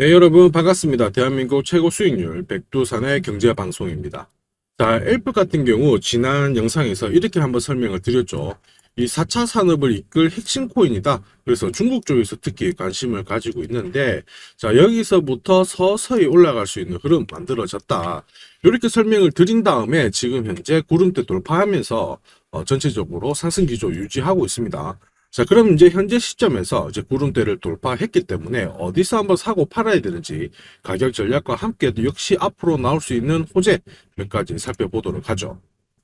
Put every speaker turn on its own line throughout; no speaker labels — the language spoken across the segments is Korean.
네, 여러분 반갑습니다. 대한민국 최고 수익률 백두산의 경제 방송입니다. 자, 엘프 같은 경우 지난 영상에서 이렇게 한번 설명을 드렸죠. 이 4차 산업을 이끌 핵심 코인이다. 그래서 중국 쪽에서 특히 관심을 가지고 있는데, 자, 여기서부터 서서히 올라갈 수 있는 흐름 만들어졌다. 이렇게 설명을 드린 다음에 지금 현재 구름대 돌파하면서 전체적으로 상승 기조 유지하고 있습니다. 자, 그럼 이제 현재 시점에서 이제 구름대를 돌파했기 때문에 어디서 한번 사고 팔아야 되는지 가격 전략과 함께 역시 앞으로 나올 수 있는 호재 몇 가지 살펴보도록 하죠.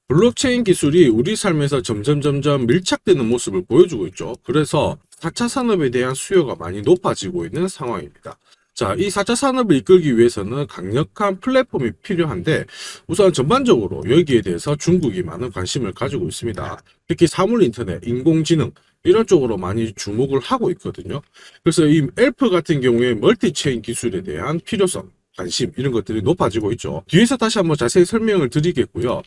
블록체인 기술이 우리 삶에서 점점 밀착되는 모습을 보여주고 있죠. 그래서 4차 산업에 대한 수요가 많이 높아지고 있는 상황입니다. 자, 이 4차 산업을 이끌기 위해서는 강력한 플랫폼이 필요한데 우선 전반적으로 여기에 대해서 중국이 많은 관심을 가지고 있습니다. 특히 사물 인터넷, 인공지능 이런 쪽으로 많이 주목을 하고 있거든요. 그래서 이 엘프 같은 경우에 멀티체인 기술에 대한 필요성, 관심 이런 것들이 높아지고 있죠. 뒤에서 다시 한번 자세히 설명을 드리겠고요.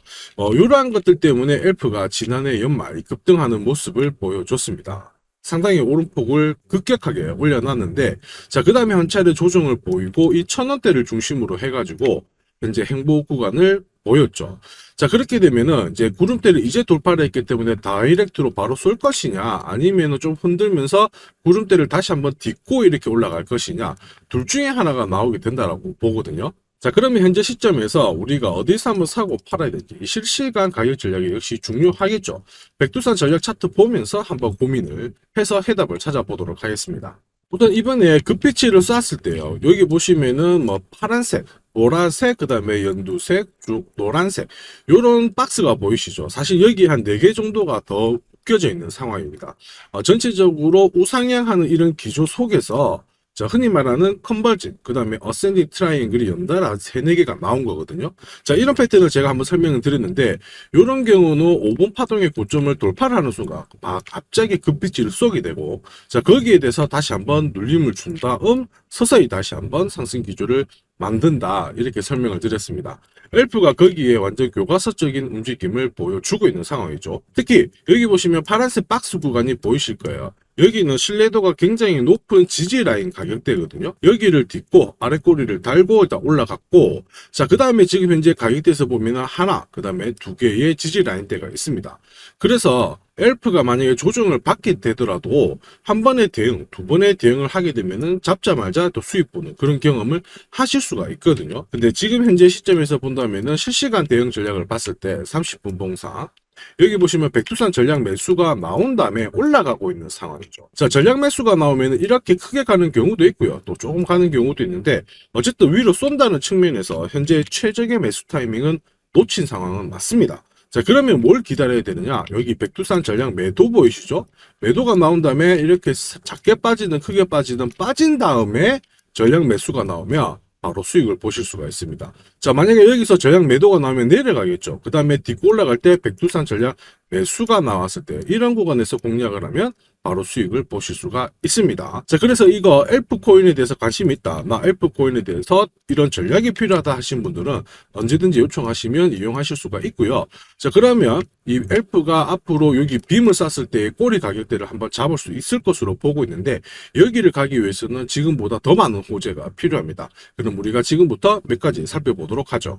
이러한 것들 때문에 엘프가 지난해 연말 급등하는 모습을 보여줬습니다. 상당히 오름폭을 급격하게 올려놨는데, 자, 그 다음에 한 차례 조정을 보이고 이 1000원대를 중심으로 해가지고 현재 행보 구간을 보였죠. 자, 그렇게 되면은 이제 구름대를 이제 돌파를 했기 때문에 다이렉트로 바로 쏠 것이냐, 아니면은 좀 흔들면서 구름대를 다시 한번 딛고 이렇게 올라갈 것이냐, 둘 중에 하나가 나오게 된다라고 보거든요. 자, 그러면 현재 시점에서 우리가 어디서 한번 사고 팔아야 될지 이 실시간 가격 전략이 역시 중요하겠죠. 백두산 전략 차트 보면서 한번 고민을 해서 해답을 찾아보도록 하겠습니다. 우선 이번에 급피치를 쐈을 때요. 여기 보시면은 뭐 파란색, 보라색, 그 다음에 연두색, 쭉 노란색 요런 박스가 보이시죠? 사실 여기 한 4개 정도가 더 묶여져 있는 상황입니다. 전체적으로 우상향하는 이런 기조 속에서 자, 흔히 말하는 컨버진, 그 다음에 어센딩 트라이앵글이 연달아 3, 4개가 나온 거거든요. 자, 이런 패턴을 제가 한번 설명을 드렸는데, 이런 경우는 5분 파동의 고점을 돌파를 하는 순간, 갑자기 급비치를 쏘게 되고, 자, 거기에 대해서 다시 한번 눌림을 준 다음, 서서히 다시 한번 상승 기조를 만든다. 이렇게 설명을 드렸습니다. 엘프가 거기에 완전 교과서적인 움직임을 보여주고 있는 상황이죠. 특히, 여기 보시면 파란색 박스 구간이 보이실 거예요. 여기는 신뢰도가 굉장히 높은 지지 라인 가격대거든요. 여기를 딛고 아래 꼬리를 달고 일단 올라갔고, 자, 그 다음에 지금 현재 가격대에서 보면 하나, 그 다음에 2개의 지지 라인대가 있습니다. 그래서 엘프가 만약에 조정을 받게 되더라도 한 번의 대응, 두 번의 대응을 하게 되면은 잡자마자 또 수익 보는 그런 경험을 하실 수가 있거든요. 근데 지금 현재 시점에서 본다면은 실시간 대응 전략을 봤을 때 30분 봉사, 여기 보시면 백두산 전략 매수가 나온 다음에 올라가고 있는 상황이죠. 자, 전략 매수가 나오면 이렇게 크게 가는 경우도 있고요. 또 조금 가는 경우도 있는데 어쨌든 위로 쏜다는 측면에서 현재 최적의 매수 타이밍은 놓친 상황은 맞습니다. 자, 그러면 뭘 기다려야 되느냐? 여기 백두산 전략 매도 보이시죠? 매도가 나온 다음에 이렇게 작게 빠지든 크게 빠지든 빠진 다음에 전략 매수가 나오면 바로 수익을 보실 수가 있습니다. 자, 만약에 여기서 전략 매도가 나오면 내려가겠죠. 그 다음에 딛고 올라갈 때 백두산 전략 매수가 나왔을 때 이런 구간에서 공략을 하면 바로 수익을 보실 수가 있습니다. 자, 그래서 이거 엘프 코인에 대해서 관심이 있다. 나 엘프 코인에 대해서 이런 전략이 필요하다 하신 분들은 언제든지 요청하시면 이용하실 수가 있고요. 자, 그러면 이 엘프가 앞으로 여기 빔을 쐈을 때의 꼬리 가격대를 한번 잡을 수 있을 것으로 보고 있는데 여기를 가기 위해서는 지금보다 더 많은 호재가 필요합니다. 그럼 우리가 지금부터 몇 가지 살펴보도록 하죠.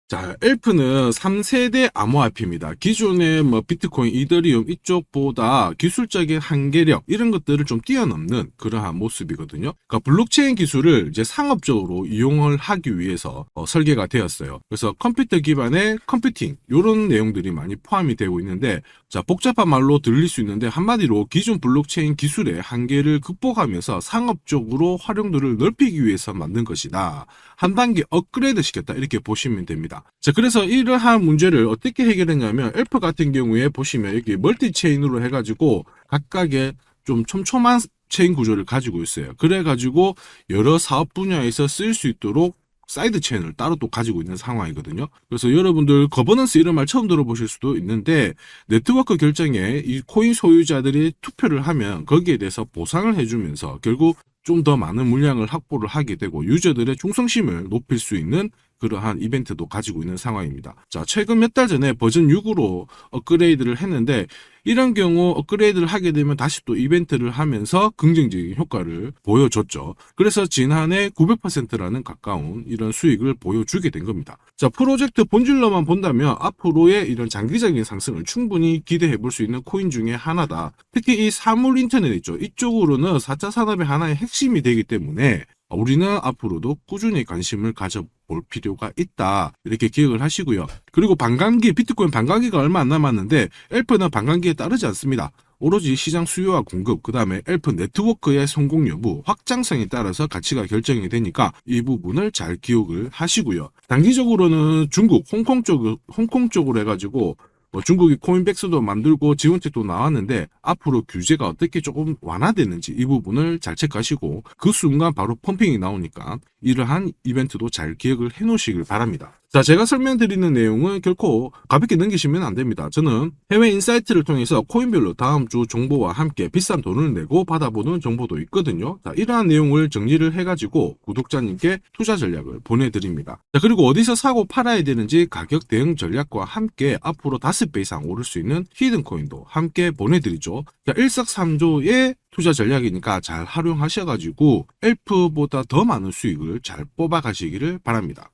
자, 엘프는 3세대 암호화폐입니다. 기존의 뭐 비트코인, 이더리움 이쪽보다 기술적인 한계력 이런 것들을 좀 뛰어넘는 그러한 모습이거든요. 그러니까 블록체인 기술을 이제 상업적으로 이용을 하기 위해서 설계가 되었어요. 그래서 컴퓨터 기반의 컴퓨팅 이런 내용들이 많이 포함이 되고 있는데, 자, 복잡한 말로 들릴 수 있는데 한마디로 기존 블록체인 기술의 한계를 극복하면서 상업적으로 활용도를 넓히기 위해서 만든 것이다. 한 단계 업그레이드 시켰다 이렇게 보시면 됩니다. 자, 그래서 이러한 문제를 어떻게 해결했냐면 엘프 같은 경우에 보시면 여기 멀티체인으로 해가지고 각각의 좀 촘촘한 체인 구조를 가지고 있어요. 그래가지고 여러 사업 분야에서 쓸 수 있도록 사이드 체인을 따로 또 가지고 있는 상황이거든요. 그래서 여러분들 거버넌스 이런 말 처음 들어보실 수도 있는데 네트워크 결정에 이 코인 소유자들이 투표를 하면 거기에 대해서 보상을 해주면서 결국 좀 더 많은 물량을 확보를 하게 되고 유저들의 충성심을 높일 수 있는 그러한 이벤트도 가지고 있는 상황입니다. 자, 최근 몇 달 전에 버전 6으로 업그레이드를 했는데 이런 경우 업그레이드를 하게 되면 다시 또 이벤트를 하면서 긍정적인 효과를 보여줬죠. 그래서 지난해 900%라는 가까운 이런 수익을 보여주게 된 겁니다. 자, 프로젝트 본질로만 본다면 앞으로의 이런 장기적인 상승을 충분히 기대해 볼 수 있는 코인 중에 하나다. 특히 이 사물 인터넷 있죠. 이쪽으로는 4차 산업의 하나의 핵심이 되기 때문에 우리는 앞으로도 꾸준히 관심을 가져볼 필요가 있다. 이렇게 기억을 하시고요. 그리고 반감기, 비트코인 반감기가 얼마 안 남았는데 엘프는 반감기에 따르지 않습니다. 오로지 시장 수요와 공급, 그 다음에 엘프 네트워크의 성공 여부, 확장성에 따라서 가치가 결정이 되니까 이 부분을 잘 기억을 하시고요. 단기적으로는 중국, 홍콩 쪽으로 해가지고 중국이 코인백스도 만들고 지원책도 나왔는데 앞으로 규제가 어떻게 조금 완화되는지 이 부분을 잘 체크하시고 그 순간 바로 펌핑이 나오니까 이러한 이벤트도 잘 기억을 해 놓으시길 바랍니다. 자, 제가 설명드리는 내용은 결코 가볍게 넘기시면 안 됩니다. 저는 해외 인사이트를 통해서 코인별로 다음 주 정보와 함께 비싼 돈을 내고 받아보는 정보도 있거든요. 자, 이러한 내용을 정리를 해가지고 구독자님께 투자 전략을 보내드립니다. 자, 그리고 어디서 사고 팔아야 되는지 가격 대응 전략과 함께 앞으로 5배 이상 오를 수 있는 히든 코인도 함께 보내드리죠. 자, 일석삼조의 투자 전략이니까 잘 활용하셔가지고 엘프보다 더 많은 수익을 잘 뽑아가시기를 바랍니다.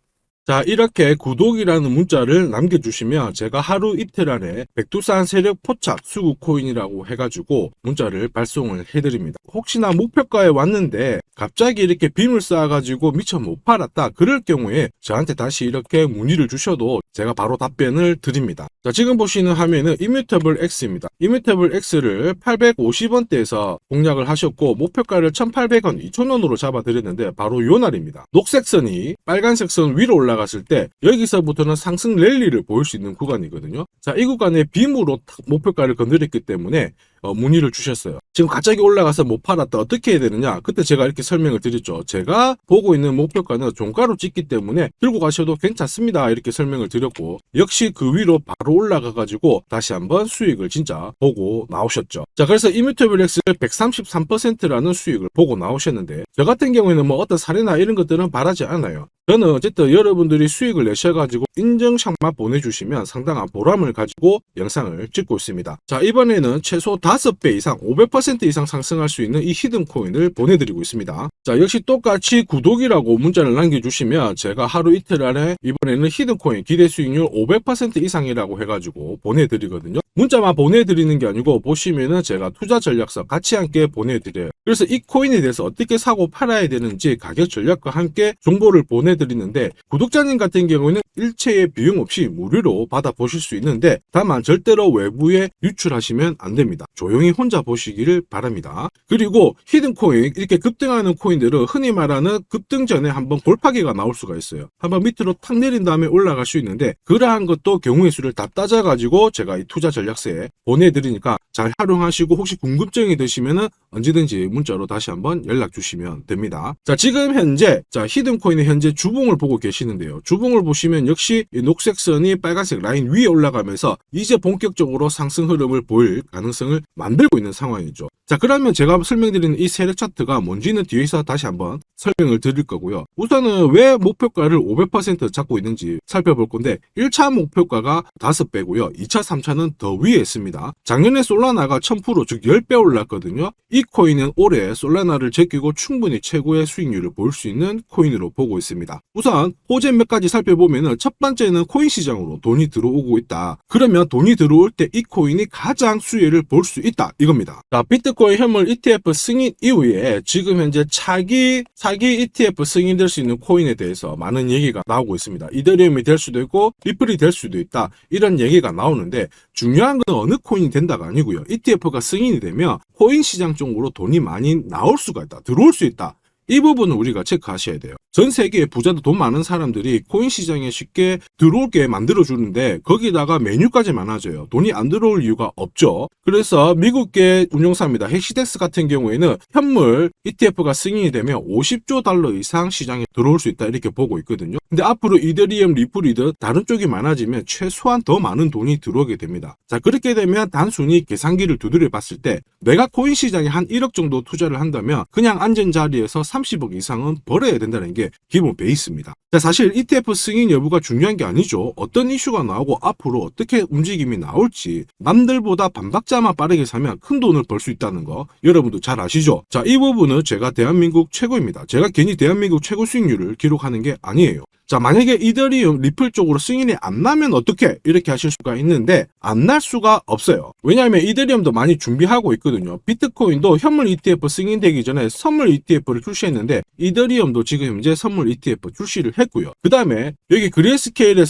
자, 이렇게 구독이라는 문자를 남겨주시면 제가 하루 이틀 안에 백두산 세력 포착 수구 코인이라고 해가지고 문자를 발송을 해드립니다. 혹시나 목표가에 왔는데 갑자기 이렇게 빔을 쌓아가지고 미처 못 팔았다 그럴 경우에 저한테 다시 이렇게 문의를 주셔도 제가 바로 답변을 드립니다. 자, 지금 보시는 화면은 이뮤터블 X입니다. 이뮤터블 X를 850원대에서 공략을 하셨고 목표가를 1,800원, 2,000원으로 잡아드렸는데 바로 요 날입니다. 녹색 선이 빨간색 선 위로 올라갔을 때 여기서부터는 상승 랠리를 보일 수 있는 구간이거든요. 자, 이 구간에 빔으로 목표가를 건드렸기 때문에 문의를 주셨어요. 지금 갑자기 올라가서 못 팔았다 어떻게 해야 되느냐, 그때 제가 이렇게 설명을 드렸죠. 제가 보고 있는 목표가는 종가로 찍기 때문에 들고 가셔도 괜찮습니다 이렇게 설명을 드렸고, 역시 그 위로 바로 올라가 가지고 다시 한번 수익을 진짜 보고 나오셨죠. 자, 그래서 이뮤터블 X를 133%라는 수익을 보고 나오셨는데 저 같은 경우에는 뭐 어떤 사례나 이런 것들은 바라지 않아요. 저는 어쨌든 여러분들이 수익을 내셔가지고 인증샷만 보내주시면 상당한 보람을 가지고 영상을 찍고 있습니다. 자, 이번에는 최소 5배 이상 500% 이상 상승할 수 있는 이 히든 코인을 보내드리고 있습니다. 자, 역시 똑같이 구독이라고 문자를 남겨주시면 제가 하루 이틀 안에 이번에는 히든 코인 기대 수익률 500% 이상이라고 해가지고 보내드리거든요. 문자만 보내드리는 게 아니고 보시면은 제가 투자 전략서 같이 함께 보내드려요. 그래서 이 코인에 대해서 어떻게 사고 팔아야 되는지 가격 전략과 함께 정보를 보내드리는데 구독자님 같은 경우는 일체의 비용 없이 무료로 받아보실 수 있는데 다만 절대로 외부에 유출하시면 안 됩니다. 조용히 혼자 보시기를 바랍니다. 그리고 히든 코인, 이렇게 급등하는 코인들은 흔히 말하는 급등 전에 한번 골파기가 나올 수가 있어요. 한번 밑으로 탁 내린 다음에 올라갈 수 있는데 그러한 것도 경우의 수를 다 따져가지고 제가 이 투자 전략서에 보내드리니까 잘 활용하시고 혹시 궁금증이 드시면은 언제든지 문자로 다시 한번 연락 주시면 됩니다. 자, 지금 현재 히든 코인의 현재 주봉을 보고 계시는데요. 주봉을 보시면 역시 이 녹색 선이 빨간색 라인 위에 올라가면서 이제 본격적으로 상승 흐름을 보일 가능성을 만들고 있는 상황이죠. 자, 그러면 제가 설명드리는 이 세력 차트가 뭔지는 뒤에서 다시 한번 설명을 드릴 거고요. 우선은 왜 목표가를 500% 잡고 있는지 살펴볼 건데 1차 목표가가 5배고요. 2차, 3차는 더 위에 있습니다. 작년에 솔라나가 1000% 즉 10배 올랐거든요. 이 코인은 올해 솔라나를 제끼고 충분히 최고의 수익률을 볼 수 있는 코인으로 보고 있습니다. 우선 호재 몇 가지 살펴보면은 첫 번째는 코인 시장으로 돈이 들어오고 있다. 그러면 돈이 들어올 때 이 코인이 가장 수혜를 볼 수 있다 이겁니다. 자, 비트코인 현물 ETF 승인 이후에 지금 현재 차기 ETF 승인될 수 있는 코인에 대해서 많은 얘기가 나오고 있습니다. 이더리움이 될 수도 있고 리플이 될 수도 있다 이런 얘기가 나오는데 중요한 건 어느 코인이 된다가 아니고요. ETF가 승인이 되면 코인 시장 쪽으로 돈이 많이 나올 수가 있다, 들어올 수 있다. 이 부분은 우리가 체크하셔야 돼요. 전 세계의 부자도 돈 많은 사람들이 코인 시장에 쉽게 들어올게 만들어주는데 거기다가 메뉴까지 많아져요. 돈이 안 들어올 이유가 없죠. 그래서 미국계 운용사입니다. 헥시덱스 같은 경우에는 현물 ETF가 승인이 되면 50조 달러 이상 시장에 들어올 수 있다 이렇게 보고 있거든요. 근데 앞으로 이더리움, 리플이든 다른 쪽이 많아지면 최소한 더 많은 돈이 들어오게 됩니다. 자, 그렇게 되면 단순히 계산기를 두드려 봤을 때 내가 코인 시장에 한 1억 정도 투자를 한다면 그냥 앉은 자리에서 30억 이상은 벌어야 된다는 게 게 기본 베이스입니다. 자, 사실 ETF 승인 여부가 중요한 게 아니죠. 어떤 이슈가 나오고 앞으로 어떻게 움직임이 나올지 남들보다 반박자만 빠르게 사면 큰 돈을 벌 수 있다는 거 여러분도 잘 아시죠? 자, 이 부분은 제가 대한민국 최고입니다. 제가 괜히 대한민국 최고 수익률을 기록하는 게 아니에요. 자, 만약에 이더리움, 리플 쪽으로 승인이 안 나면 어떻게? 이렇게 하실 수가 있는데 안 날 수가 없어요. 왜냐하면 이더리움도 많이 준비하고 있거든요. 비트코인도 현물 ETF 승인되기 전에 선물 ETF를 출시했는데 이더리움도 지금 현재 선물 ETF 출시를 했고요. 그 다음에 여기 그레이스케일이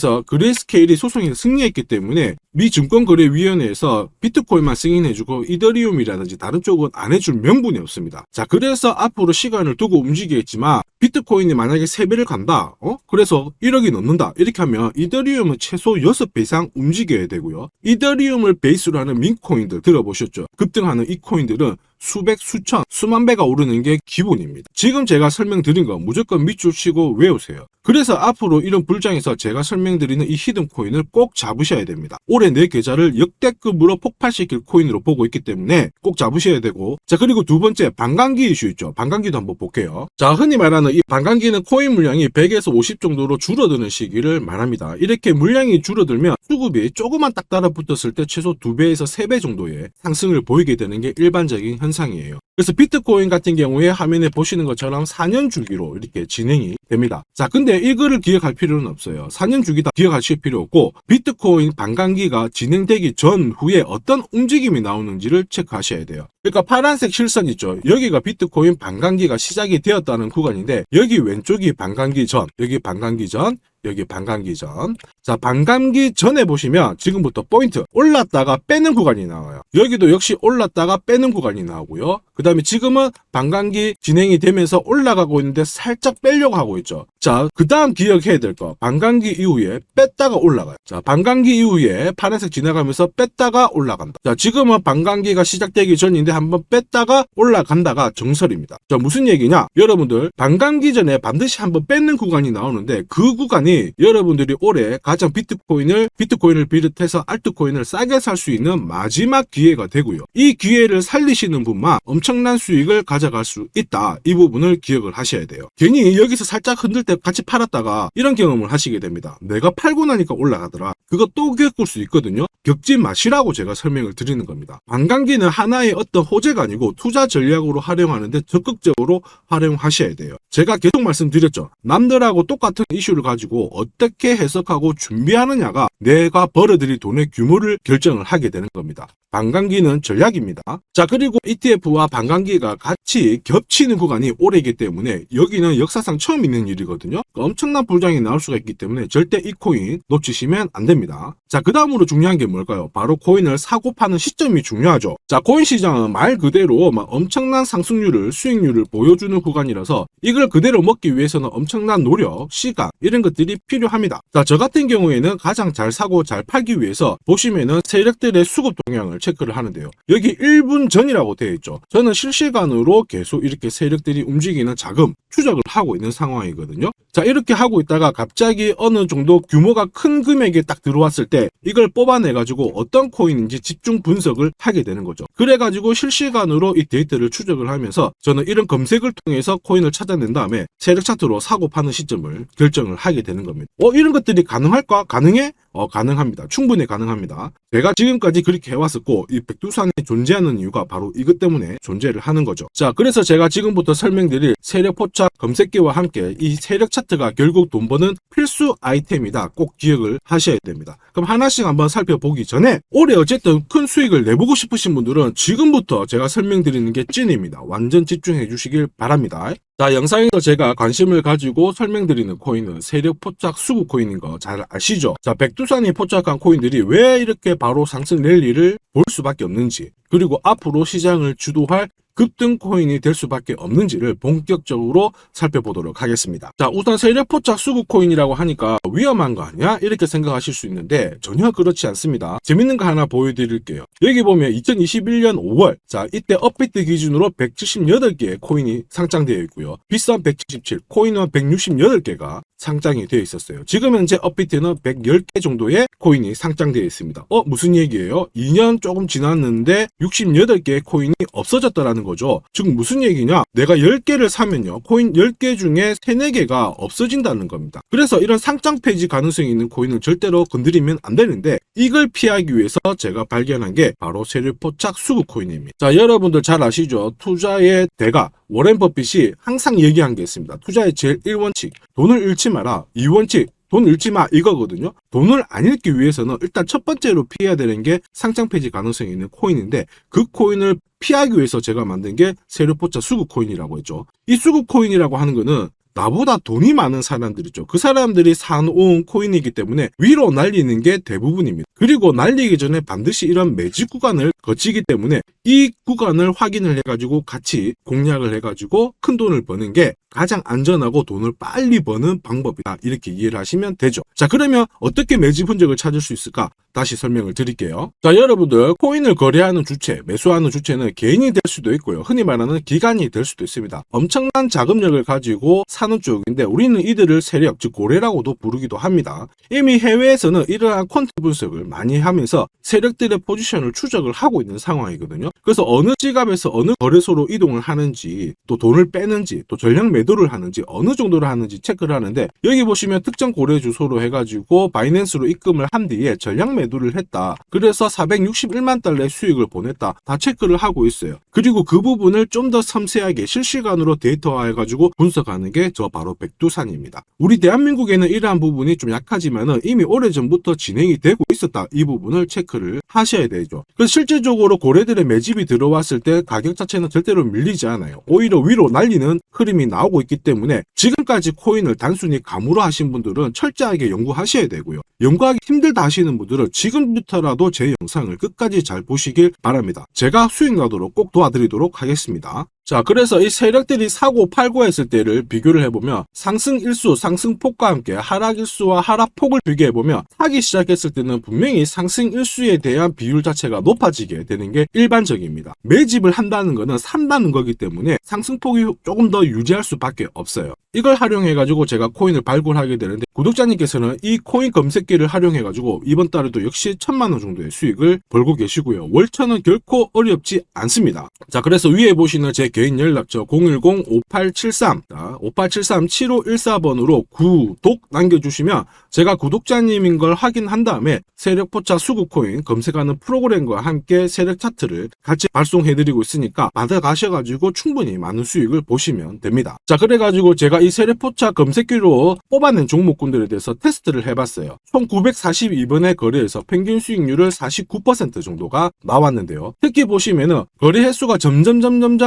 소송에서 승리했기 때문에 미 증권거래위원회에서 비트코인만 승인해주고 이더리움이라든지 다른 쪽은 안 해줄 명분이 없습니다. 자, 그래서 앞으로 시간을 두고 움직이겠지만 비트코인이 만약에 3배를 간다. 그래서 1억이 넘는다. 이렇게 하면 이더리움은 최소 6배 이상 움직여야 되고요. 이더리움을 베이스로 하는 민코인들 들어보셨죠? 급등하는 이 코인들은 수백, 수천, 수만 배가 오르는 게 기본입니다. 지금 제가 설명드린 거 무조건 밑줄 치고 외우세요. 그래서 앞으로 이런 불장에서 제가 설명드리는 이 히든코인을 꼭 잡으셔야 됩니다. 올해 내 계좌를 역대급으로 폭발시킬 코인으로 보고 있기 때문에 꼭 잡으셔야 되고, 자, 그리고 두 번째 반감기 이슈 있죠. 반감기도 한번 볼게요. 자, 흔히 말하는 이 반감기는 코인 물량이 100에서 50 정도로 줄어드는 시기를 말합니다. 이렇게 물량이 줄어들면 수급이 조금만 딱 달라붙었을 때 최소 2배에서 3배 정도의 상승을 보이게 되는 게 일반적인 현상이에요. 그래서 비트코인 같은 경우에 화면에 보시는 것처럼 4년 주기로 이렇게 진행이 됩니다. 자, 근데 이거를 기억할 필요는 없어요. 4년 주기 다 기억하실 필요 없고 비트코인 반감기가 진행되기 전후에 어떤 움직임이 나오는지를 체크하셔야 돼요. 그러니까 파란색 실선 있죠. 여기가 비트코인 반감기가 시작이 되었다는 구간인데 여기 왼쪽이 반감기 전, 여기 반감기 전, 여기 반감기 전. 자, 반감기 전에 보시면 지금부터 포인트 올랐다가 빼는 구간이 나와요. 여기도 역시 올랐다가 빼는 구간이 나오고요. 그 다음에 지금은 반감기 진행이 되면서 올라가고 있는데 살짝 빼려고 하고 있죠. 자, 그 다음 기억해야 될 거, 반감기 이후에 뺐다가 올라가요. 자, 반감기 이후에 파란색 지나가면서 뺐다가 올라간다. 자, 지금은 반감기가 시작되기 전인데 한번 뺐다가 올라간다가 정설입니다. 자, 무슨 얘기냐? 여러분들 반감기 전에 반드시 한번 뺏는 구간이 나오는데 그 구간이 여러분들이 올해 가장 비트코인을 비롯해서 알트코인을 싸게 살 수 있는 마지막 기회가 되고요. 이 기회를 살리시는 분만 엄청난 수익을 가져갈 수 있다. 이 부분을 기억을 하셔야 돼요. 괜히 여기서 살짝 흔들 때 같이 팔았다가 이런 경험을 하시게 됩니다. 내가 팔고 나니까 올라가더라. 그거 또 겪을 수 있거든요. 겪지 마시라고 제가 설명을 드리는 겁니다. 반감기는 하나의 어떤 호재가 아니고 투자 전략으로 활용하는데 적극적으로 활용하셔야 돼요. 제가 계속 말씀드렸죠. 남들하고 똑같은 이슈를 가지고 어떻게 해석하고 준비하느냐가 내가 벌어들일 돈의 규모를 결정을 하게 되는 겁니다. 반감기는 전략입니다. 자, 그리고 ETF와 반감기가 같이 겹치는 구간이 올해이기 때문에 여기는 역사상 처음 있는 일이거든요. 엄청난 불장이 나올 수가 있기 때문에 절대 이 코인 놓치시면 안 됩니다. 자, 그 다음으로 중요한 게 뭘까요? 바로 코인을 사고 파는 시점이 중요하죠. 자, 코인 시장은 말 그대로 엄청난 상승률을, 수익률을 보여주는 구간이라서 이걸 그대로 먹기 위해서는 엄청난 노력, 시간 이런 것들이 필요합니다. 자, 저 같은 경우에는 가장 잘 사고 잘 팔기 위해서 보시면은 세력들의 수급 동향을 체크를 하는데요. 여기 1분 전이라고 되어 있죠. 저는 실시간으로 계속 이렇게 세력들이 움직이는 자금 추적을 하고 있는 상황이거든요. 자, 이렇게 하고 있다가 갑자기 어느 정도 규모가 큰 금액이 딱 들어왔을 때 이걸 뽑아내가지고 어떤 코인인지 집중 분석을 하게 되는 거죠. 그래가지고 실시간으로 이 데이터를 추적을 하면서 저는 이런 검색을 통해서 코인을 찾아낸 다음에 세력 차트로 사고 파는 시점을 결정을 하게 되는 겁니다. 이런 것들이 가능할까? 가능해? 가능합니다. 충분히 가능합니다. 제가 지금까지 그렇게 해왔었고 이 백두산이 존재하는 이유가 바로 이것 때문에 존재를 하는 거죠. 자, 그래서 제가 지금부터 설명드릴 세력 포착 검색기와 함께 이 세력 차트가 결국 돈 버는 필수 아이템이다. 꼭 기억을 하셔야 됩니다. 그럼 하나씩 한번 살펴보기 전에 올해 어쨌든 큰 수익을 내보고 싶으신 분들은 지금부터 제가 설명드리는 게 찐입니다. 완전 집중해 주시길 바랍니다. 자, 영상에서 제가 관심을 가지고 설명드리는 코인은 세력 포착 수급 코인인 거 잘 아시죠? 자, 백두산이 포착한 코인들이 왜 이렇게 바로 상승 랠리를 볼 수밖에 없는지, 그리고 앞으로 시장을 주도할 급등 코인이 될 수밖에 없는지를 본격적으로 살펴보도록 하겠습니다. 자, 우선 세력 포착 수급 코인이라고 하니까 위험한 거 아니야? 이렇게 생각하실 수 있는데 전혀 그렇지 않습니다. 재밌는 거 하나 보여드릴게요. 여기 보면 2021년 5월, 자, 이때 업비트 기준으로 178개의 코인이 상장되어 있고요. 비싼 177, 코인은 168개가 상장이 되어 있었어요. 지금 현재 업비트는 110개 정도의 코인이 상장되어 있습니다. 무슨 얘기예요? 2년 조금 지났는데 68개의 코인이 없어졌다라는 거죠. 즉 무슨 얘기냐? 내가 10개를 사면요. 코인 10개 중에 3, 4개가 없어진다는 겁니다. 그래서 이런 상장 폐지 가능성이 있는 코인을 절대로 건드리면 안 되는데 이걸 피하기 위해서 제가 발견한 게 바로 세력포착 수급 코인입니다. 자, 여러분들 잘 아시죠? 투자의 대가 워렌 버핏이 항상 얘기한 게 있습니다. 투자의 제일 1원칙, 돈을 잃지 마라. 2원칙, 돈 잃지 마 이거거든요. 돈을 안 잃기 위해서는 일단 첫 번째로 피해야 되는 게 상장 폐지 가능성이 있는 코인인데 그 코인을 피하기 위해서 제가 만든 게 세력포착 수급 코인이라고 했죠. 이 수급 코인이라고 하는 거는 나보다 돈이 많은 사람들이죠. 그 사람들이 사놓은 코인이기 때문에 위로 날리는 게 대부분입니다. 그리고 날리기 전에 반드시 이런 매집 구간을 거치기 때문에 이 구간을 확인을 해가지고 같이 공략을 해가지고 큰 돈을 버는 게 가장 안전하고 돈을 빨리 버는 방법이다. 이렇게 이해를 하시면 되죠. 자, 그러면 어떻게 매집 흔적을 찾을 수 있을까? 다시 설명을 드릴게요. 자, 여러분들 코인을 거래하는 주체, 매수하는 주체는 개인이 될 수도 있고요. 흔히 말하는 기관이 될 수도 있습니다. 엄청난 자금력을 가지고 사는 쪽인데 우리는 이들을 세력, 즉 고래라고도 부르기도 합니다. 이미 해외에서는 이러한 퀀트 분석을 많이 하면서 세력들의 포지션을 추적을 하고 있는 상황이거든요. 그래서 어느 지갑에서 어느 거래소로 이동을 하는지, 또 돈을 빼는지, 또 전량 매도를 하는지, 어느 정도를 하는지 체크를 하는데 여기 보시면 특정 거래 주소로 해가지고 바이낸스로 입금을 한 뒤에 전량 매도를 했다. 그래서 461만 달러의 수익을 보냈다. 다 체크를 하고 있어요. 그리고 그 부분을 좀 더 섬세하게 실시간으로 데이터화해가지고 분석하는 게 저 바로 백두산입니다. 우리 대한민국에는 이러한 부분이 좀 약하지만은 이미 오래전부터 진행이 되고 있었다. 이 부분을 체크를 하셔야 되죠. 그래서 실질적으로 고래들의 매집이 들어왔을 때 가격 자체는 절대로 밀리지 않아요. 오히려 위로 날리는 흐름이 나오고 있기 때문에 지금까지 코인을 단순히 감으로 하신 분들은 철저하게 연구하셔야 되고요. 연구하기 힘들다 하시는 분들은 지금부터라도 제 영상을 끝까지 잘 보시길 바랍니다. 제가 수익 나도록 꼭 도와드리도록 하겠습니다. 자, 그래서 이 세력들이 사고 팔고 했을 때를 비교를 해보면 상승일수, 상승폭과 함께 하락일수와 하락폭을 비교해보면 사기 시작했을 때는 분명히 상승일수에 대한 비율 자체가 높아지게 되는 게 일반적입니다. 매집을 한다는 거는 산다는 거기 때문에 상승폭이 조금 더 유지할 수밖에 없어요. 이걸 활용해가지고 제가 코인을 발굴하게 되는데 구독자님께서는 이 코인 검색기를 활용해가지고 이번 달에도 역시 1,000만 원 정도의 수익을 벌고 계시고요. 월천은 결코 어렵지 않습니다. 자, 그래서 위에 보시는 제 개인 연락처 010-5873-7514번으로 구독 남겨주시면 제가 구독자님인 걸 확인한 다음에 세력포착 수급코인 검색하는 프로그램과 함께 세력 차트를 같이 발송해드리고 있으니까 받아가셔가지고 충분히 많은 수익을 보시면 됩니다. 자, 그래가지고 제가 이 세력포착 검색기로 뽑아낸 종목군들에 대해서 테스트를 해봤어요. 총 942번의 거래에서 평균 수익률을 49% 정도가 나왔는데요. 특히 보시면은 거래 횟수가 점점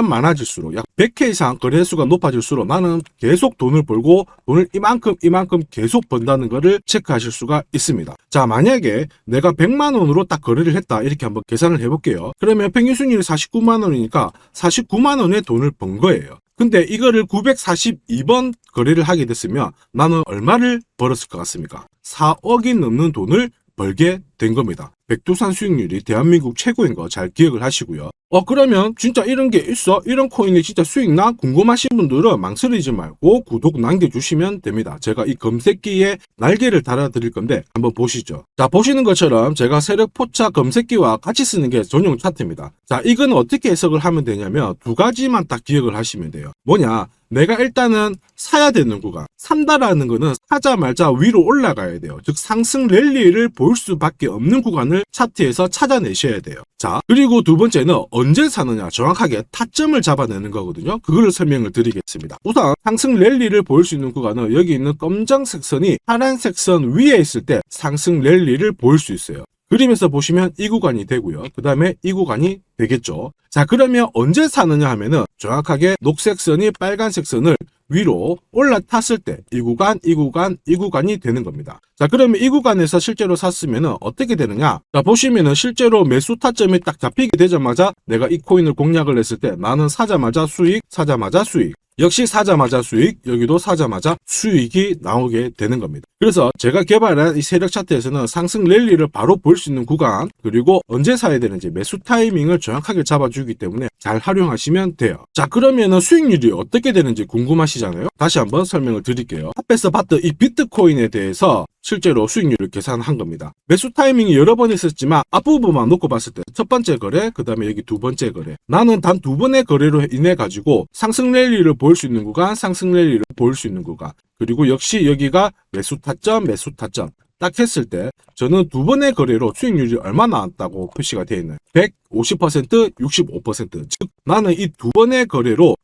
많아질수록 약 100회 이상 거래 횟수가 높아질수록 나는 계속 돈을 벌고 돈을 이만큼 계속 번다는 거를 체크하실 수가 있습니다. 자, 만약에 내가 100만 원으로 딱 거래를 했다 이렇게 한번 계산을 해볼게요. 그러면 평균 수익률이 49만 원이니까 49만 원의 돈을 번 거예요. 근데 이거를 942번 거래를 하게 됐으면 나는 얼마를 벌었을 것 같습니까? 4억이 넘는 돈을 벌게 된 겁니다. 백두산 수익률이 대한민국 최고인 거 잘 기억을 하시고요. 그러면 진짜 이런 게 있어? 이런 코인이 진짜 수익 나? 궁금하신 분들은 망설이지 말고 구독 남겨주시면 됩니다. 제가 이 검색기에 날개를 달아드릴 건데 한번 보시죠. 자, 보시는 것처럼 제가 세력포착 검색기와 같이 쓰는 게 전용 차트입니다. 자, 이건 어떻게 해석을 하면 되냐면 두 가지만 딱 기억을 하시면 돼요. 뭐냐? 내가 일단은 사야 되는 구간, 산다라는 거는 사자마자 위로 올라가야 돼요. 즉 상승 랠리를 볼 수밖에 없는 구간을 차트에서 찾아내셔야 돼요. 자, 그리고 두 번째는 언제 사느냐, 정확하게 타점을 잡아내는 거거든요. 그거를 설명을 드리겠습니다. 우선 상승 랠리를 볼 수 있는 구간은 여기 있는 검정색 선이 파란색 선 위에 있을 때 상승 랠리를 볼 수 있어요. 그림에서 보시면 이 구간이 되고요. 그 다음에 이 구간이 되겠죠. 자, 그러면 언제 사느냐 하면은 정확하게 녹색 선이 빨간색 선을 위로 올라탔을 때 이 구간이 되는 겁니다. 자, 그러면 이 구간에서 실제로 샀으면은 어떻게 되느냐? 자, 보시면은 실제로 매수 타점이 딱 잡히게 되자마자 내가 이 코인을 공략을 했을 때 나는 사자마자 수익, 역시 사자마자 수익, 여기도 사자마자 수익이 나오게 되는 겁니다. 그래서 제가 개발한 이 세력 차트에서는 상승 랠리를 바로 볼 수 있는 구간, 그리고 언제 사야 되는지 매수 타이밍을 정확하게 잡아주기 때문에 잘 활용하시면 돼요. 자, 그러면은 수익률이 어떻게 되는지 궁금하시잖아요. 다시 한번 설명을 드릴게요. 앞에서 봤던 이 비트코인에 대해서 실제로 수익률을 계산한 겁니다. 매수 타이밍이 여러 번 있었지만 앞부분만 놓고 봤을 때 첫 번째 거래, 그 다음에 여기 두 번째 거래. 나는 단 두 번의 거래로 인해 가지고 상승 랠리를 볼 수 있는 구간, 상승 랠리를 볼 수 있는 구간. 그리고 역시 여기가 매수 타점, 매수 타점. 딱 했을 때 저는 두 번의 거래로 수익률이 얼마 나왔다고 표시가 되어 있나요? 150%, 65%. 즉 나는 이 두 번의 거래로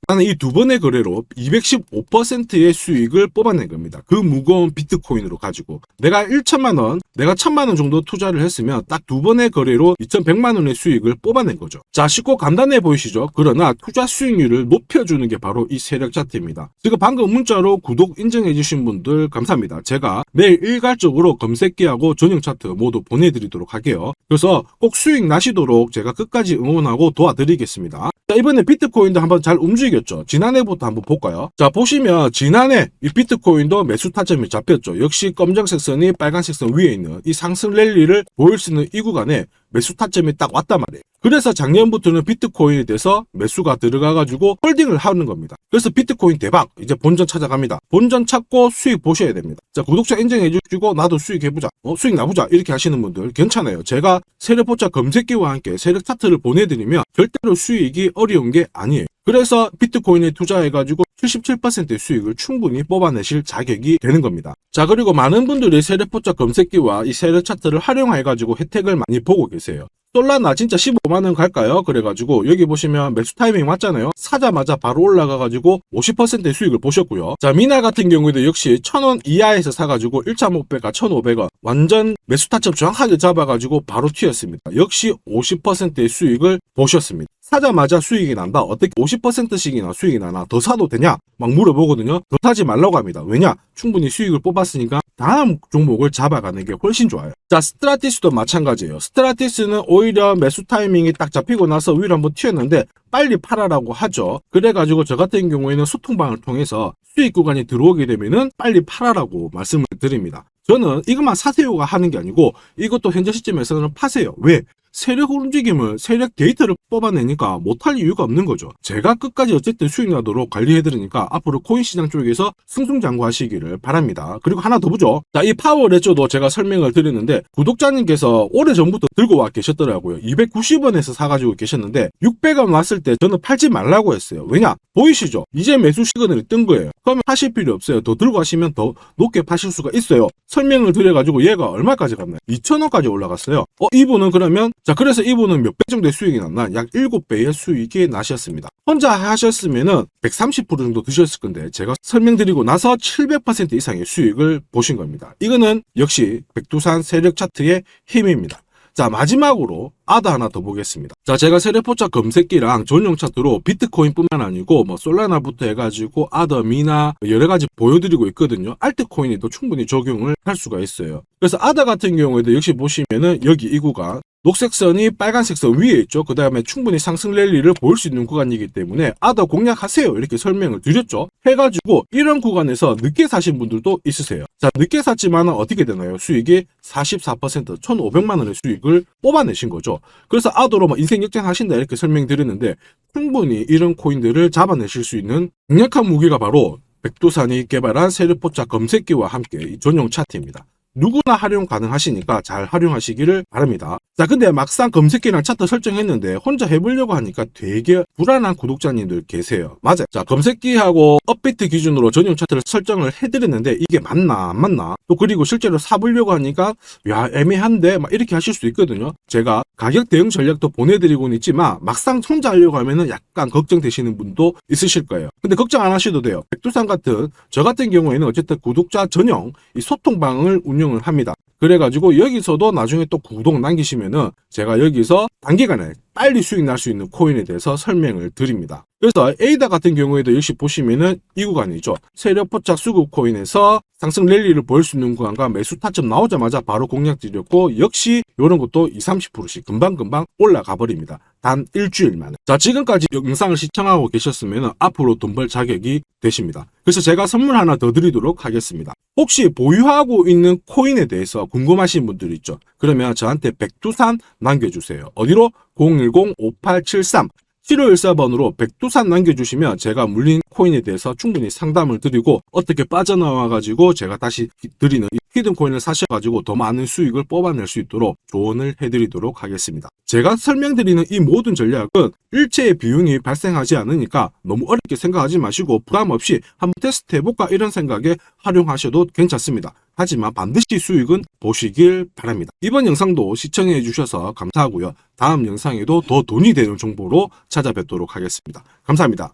215%의 수익을 뽑아낸 겁니다. 그 무거운 비트코인으로 가지고 내가 1천만 원, 내가 1천만 원 정도 투자를 했으면 딱 두 번의 거래로 2,100만 원의 수익을 뽑아낸 거죠. 자, 쉽고 간단해 보이시죠? 그러나 투자 수익률을 높여주는 게 바로 이 세력 차트입니다. 지금 방금 문자로 구독 인증해 주신 분들 감사합니다. 제가 매일 일괄적으로 검색기하고 전용 차트 모두 보내드리도록 할게요. 그래서 꼭 수익 나시도록 제가 끝까지 응원하고 도와드리겠습니다. 자, 이번에 비트코인도 한번 잘 움직였죠. 지난해부터 한번 볼까요? 자, 보시면 지난해 이 비트코인도 매수 타점이 잡혔죠. 역시 검정색 선이 빨간색 선 위에 있는 이 상승 랠리를 보일 수 있는 이 구간에 매수 타점이 딱 왔단 말이에요. 그래서 작년부터는 비트코인에 대해서 매수가 들어가가지고 홀딩을 하는 겁니다. 그래서 비트코인 대박! 이제 본전 찾아갑니다. 본전 찾고 수익 보셔야 됩니다. 자, 구독자 인정해주시고 나도 수익해보자. 수익 나보자. 이렇게 하시는 분들 괜찮아요. 제가 세력포차 검색기와 함께 세력 차트를 보내드리면 절대로 수익이 어려운 게 아니에요. 그래서 비트코인에 투자해가지고 77%의 수익을 충분히 뽑아내실 자격이 되는 겁니다. 자, 그리고 많은 분들이 세력포차 검색기와 이 세력 차트를 활용해가지고 혜택을 많이 보고 계세요. 솔라나 진짜 15만원 갈까요? 그래가지고 여기 보시면 매수 타이밍 맞잖아요. 사자마자 바로 올라가가지고 50%의 수익을 보셨고요. 자, 미나 같은 경우에도 역시 1,000원 이하에서 사가지고 1,500가 1,500원 완전 매수 타점 정확하게 잡아가지고 바로 튀었습니다. 역시 50%의 수익을 보셨습니다. 사자마자 수익이 난다. 어떻게 50%씩이나 수익이 나나? 더 사도 되냐? 막 물어보거든요. 더 사지 말라고 합니다. 왜냐? 충분히 수익을 뽑았으니까 다음 종목을 잡아가는 게 훨씬 좋아요. 자, 스트라티스도 마찬가지예요. 스트라티스는 오히려 매수 타이밍이 딱 잡히고 나서 위로 한번 튀었는데 빨리 팔아라고 하죠. 그래가지고 저 같은 경우에는 소통방을 통해서 수익 구간이 들어오게 되면은 빨리 팔아라고 말씀을 드립니다. 저는 이것만 사세요가 하는 게 아니고 이것도 현재 시점에서는 파세요. 왜? 세력 움직임을 세력 데이터를 뽑아내니까 못할 이유가 없는 거죠. 제가 끝까지 어쨌든 수익 나도록 관리해드리니까 앞으로 코인 시장 쪽에서 승승장구하시기를 바랍니다. 그리고 하나 더 보죠. 자, 이 파워 레저도 제가 설명을 드렸는데 구독자님께서 오래전부터 들고 와 계셨더라고요. 290원에서 사가지고 계셨는데 600원 왔을 때 저는 팔지 말라고 했어요. 왜냐? 보이시죠? 이제 매수 시그널이 뜬 거예요. 그러면 하실 필요 없어요. 더 들고 가시면 더 높게 파실 수가 있어요. 설명을 드려가지고 얘가 얼마까지 갔나요? 2,000원까지 올라갔어요. 이분은 그러면 자, 그래서 이분은 몇 배 정도의 수익이 났나? 약 7배의 수익이 나셨습니다. 혼자 하셨으면은 130% 정도 드셨을 건데 제가 설명드리고 나서 700% 이상의 수익을 보신 겁니다. 이거는 역시 백두산 세력 차트의 힘입니다. 자, 마지막으로 아더 하나 더 보겠습니다. 자, 제가 세력포차 검색기랑 전용 차트로 비트코인뿐만 아니고 뭐 솔라나부터 해가지고 아더, 미나 여러 가지 보여드리고 있거든요. 알트코인에도 충분히 적용을 할 수가 있어요. 그래서 아더 같은 경우에도 역시 보시면은 여기 이 구간 녹색 선이 빨간색 선 위에 있죠. 그 다음에 충분히 상승 랠리를 볼 수 있는 구간이기 때문에 아더 공략하세요. 이렇게 설명을 드렸죠. 해가지고 이런 구간에서 늦게 사신 분들도 있으세요. 자, 늦게 샀지만 어떻게 되나요? 수익이 44%, 1,500만 원의 수익을 뽑아내신 거죠. 그래서 아더로 뭐 인생 역전하신다 이렇게 설명드렸는데 충분히 이런 코인들을 잡아내실 수 있는 강력한 무기가 바로 백두산이 개발한 세력포차 검색기와 함께 이 전용 차트입니다. 누구나 활용 가능하시니까 잘 활용하시기를 바랍니다. 자, 근데 막상 검색기랑 차트 설정했는데 혼자 해보려고 하니까 되게 불안한 구독자님들 계세요. 맞아요. 자, 검색기하고 업비트 기준으로 전용 차트를 설정을 해드렸는데 이게 맞나 안 맞나? 또 그리고 실제로 사보려고 하니까 야, 애매한데 막 이렇게 하실 수 있거든요. 제가 가격 대응 전략도 보내드리고는 있지만 막상 혼자 하려고 하면은 약간 걱정되시는 분도 있으실 거예요. 근데 걱정 안 하셔도 돼요. 백두산 같은 저 같은 경우에는 어쨌든 구독자 전용 이 소통방을 운영을 합니다. 그래가지고 여기서도 나중에 또 구독 남기시면은 제가 여기서 단기간에 빨리 수익 날 수 있는 코인에 대해서 설명을 드립니다. 그래서 에이다 같은 경우에도 역시 보시면은 이 구간이죠. 세력 포착 수급 코인에서 상승 랠리를 보일 수 있는 구간과 매수 타점 나오자마자 바로 공략 드렸고, 역시 이런 것도 20, 30%씩 금방금방 올라가 버립니다. 단 일주일 만에. 자, 지금까지 영상을 시청하고 계셨으면 앞으로 돈 벌 자격이 되십니다. 그래서 제가 선물 하나 더 드리도록 하겠습니다. 혹시 보유하고 있는 코인에 대해서 궁금하신 분들 있죠? 그러면 저한테 백두산 남겨주세요. 어디로? 010-5873 7514번으로 백두산 남겨주시면 제가 물린 코인에 대해서 충분히 상담을 드리고, 어떻게 빠져나와가지고 제가 다시 드리는 이 히든 코인을 사셔가지고 더 많은 수익을 뽑아낼 수 있도록 조언을 해드리도록 하겠습니다. 제가 설명드리는 이 모든 전략은 일체의 비용이 발생하지 않으니까 너무 어렵게 생각하지 마시고 부담 없이 한번 테스트 해볼까 이런 생각에 활용하셔도 괜찮습니다. 하지만 반드시 수익은 보시길 바랍니다. 이번 영상도 시청해 주셔서 감사하고요. 다음 영상에도 더 돈이 되는 정보로 찾아뵙도록 하겠습니다. 감사합니다.